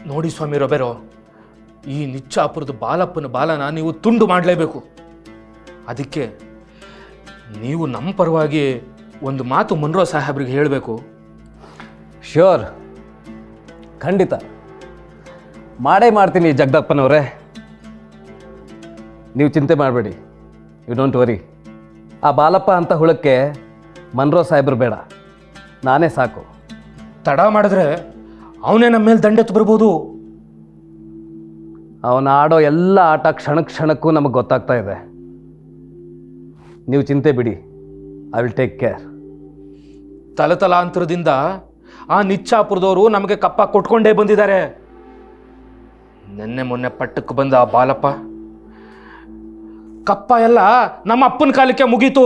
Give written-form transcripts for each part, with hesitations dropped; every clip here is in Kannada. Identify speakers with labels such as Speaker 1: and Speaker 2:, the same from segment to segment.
Speaker 1: ನೋಡಿ ಸ್ವಾಮಿ ರೊಬೆರೋ, ಈ ನಿಚ್ಚಾಪುರದ ಬಾಲಪ್ಪನ ಬಾಲನ ನೀವು ತುಂಡು ಮಾಡಲೇಬೇಕು. ಅದಕ್ಕೆ ನೀವು ನಮ್ಮ ಪರವಾಗಿ ಒಂದು ಮಾತು ಮನ್ರೋ ಸಾಹೇಬ್ರಿಗೆ ಹೇಳಬೇಕು.
Speaker 2: ಶ್ಯೂರ್, ಖಂಡಿತ ಮಾಡೇ ಮಾಡ್ತೀನಿ ಜಗದಪ್ಪನವರೇ. ನೀವು ಚಿಂತೆ ಮಾಡಬೇಡಿ, ಯು ಡೋಂಟ್ ವರಿ. ಆ ಬಾಲಪ್ಪ ಅಂತ ಹುಳಕ್ಕೆ ಮನ್ರೋ ಸಾಹೇಬ್ರು ಬೇಡ, ನಾನೇ ಸಾಕು.
Speaker 1: ತಡ ಮಾಡಿದ್ರೆ ಅವನೇ ನಮ್ಮ ಮೇಲೆ ದಂಡೆತ್ತು ಬರ್ಬೋದು.
Speaker 2: ಅವನ ಆಡೋ ಎಲ್ಲ ಆಟ ಕ್ಷಣ ಕ್ಷಣಕ್ಕೂ ನಮಗೆ ಗೊತ್ತಾಗ್ತಾ ಇದೆ. ನೀವು ಚಿಂತೆ ಬಿಡಿ, ಐ ವಿಲ್ ಟೇಕ್ ಕೇರ್.
Speaker 1: ತಲತಲಾಂತರದಿಂದ ಆ ನಿಚ್ಚಾಪುರದವರು ನಮಗೆ ಕಪ್ಪ ಕೊಟ್ಕೊಂಡೇ ಬಂದಿದ್ದಾರೆ. ಮೊನ್ನೆ ಪಟ್ಟಕ್ಕೆ ಬಂದ ಆ ಬಾಲಪ್ಪ ಕಪ್ಪ ಎಲ್ಲ ನಮ್ಮ ಅಪ್ಪನ ಕಾಲಕ್ಕೆ ಮುಗೀತು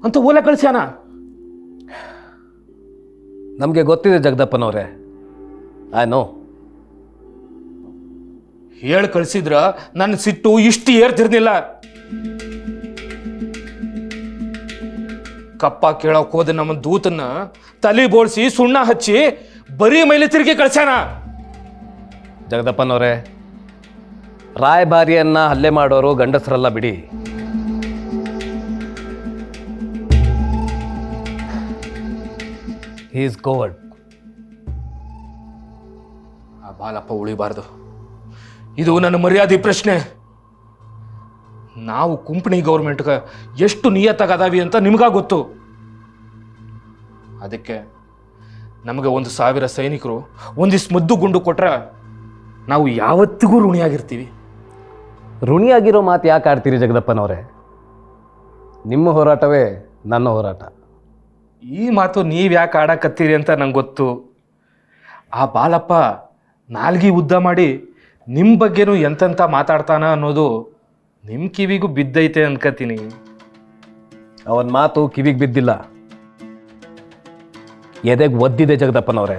Speaker 1: ಅಂತ ಓಲೆ ಕಳಿಸ್ಯಾನ.
Speaker 2: ನಮಗೆ ಗೊತ್ತಿದೆ ಜಗದಪ್ಪನವರೇ, ಐ ನೋ.
Speaker 1: ಹೇಳಿ ಕಳಿಸಿದ್ರ ನನ್ನ ಸಿಟ್ಟು ಇಷ್ಟು ಏರ್ತಿರ್ಲಿಲ್ಲ. ಕಪ್ಪ ಕೇಳೋಕ್ ಹೋದ ನಮ್ಮ ದೂತನ್ನ ತಲೆ ಬೋಳ್ಸಿ ಸುಣ್ಣ ಹಚ್ಚಿ ಬರೀ ಮೈಲಿ ತಿರುಗಿ ಕಳ್ಸ್ಯಾನ.
Speaker 2: ಜಗದಪ್ಪನವರೇ, ರಾಯಭಾರಿಯನ್ನ ಹಲ್ಲೆ ಮಾಡೋರು ಗಂಡಸರಲ್ಲ ಬಿಡಿ. He is coward.
Speaker 1: ಆ ಬಾಲಪ್ಪ ಉಳಿಬಾರ್ದು. ಇದು ನನ್ನ ಮರ್ಯಾದೆ ಪ್ರಶ್ನೆ. ನಾವು ಕುಂಪಣಿ ಗೌರ್ಮೆಂಟ್ಗೆ ಎಷ್ಟು ನಿಯತ್ತಾಗದಾವಿ ಅಂತ ನಿಮ್ಗ ಗೊತ್ತು. ಅದಕ್ಕೆ ನಮಗೆ 1,000 ಸೈನಿಕರು ಒಂದಿಷ್ಟು ಮದ್ದು ಗುಂಡು ಕೊಟ್ರೆ ನಾವು ಯಾವತ್ತಿಗೂ ಋಣಿಯಾಗಿರ್ತೀವಿ.
Speaker 2: ಋಣಿಯಾಗಿರೋ ಮಾತು ಯಾಕೆ ಆಡ್ತೀರಿ ಜಗದಪ್ಪನವರೇ? ನಿಮ್ಮ ಹೋರಾಟವೇ ನನ್ನ ಹೋರಾಟ.
Speaker 1: ಈ ಮಾತು ನೀವು ಯಾಕೆ ಆಡಕತ್ತೀರಿ ಅಂತ ನಂಗೆ ಗೊತ್ತು. ಆ ಬಾಲಪ್ಪ ನಾಲ್ಗಿ ಉದ್ದ ಮಾಡಿ ನಿಮ್ಮ ಬಗ್ಗೆನೂ ಎಂತೆಂಥ ಮಾತಾಡ್ತಾನ ಅನ್ನೋದು ನಿಮ್ಮ ಕಿವಿಗೂ ಬಿದ್ದೈತೆ ಅನ್ಕತೀನಿ.
Speaker 2: ಅವನ ಮಾತು ಕಿವಿಗೆ ಬಿದ್ದಿಲ್ಲ, ಎದೆಗೆ ಒದ್ದಿದೆ ಜಗದಪ್ಪನವರೇ.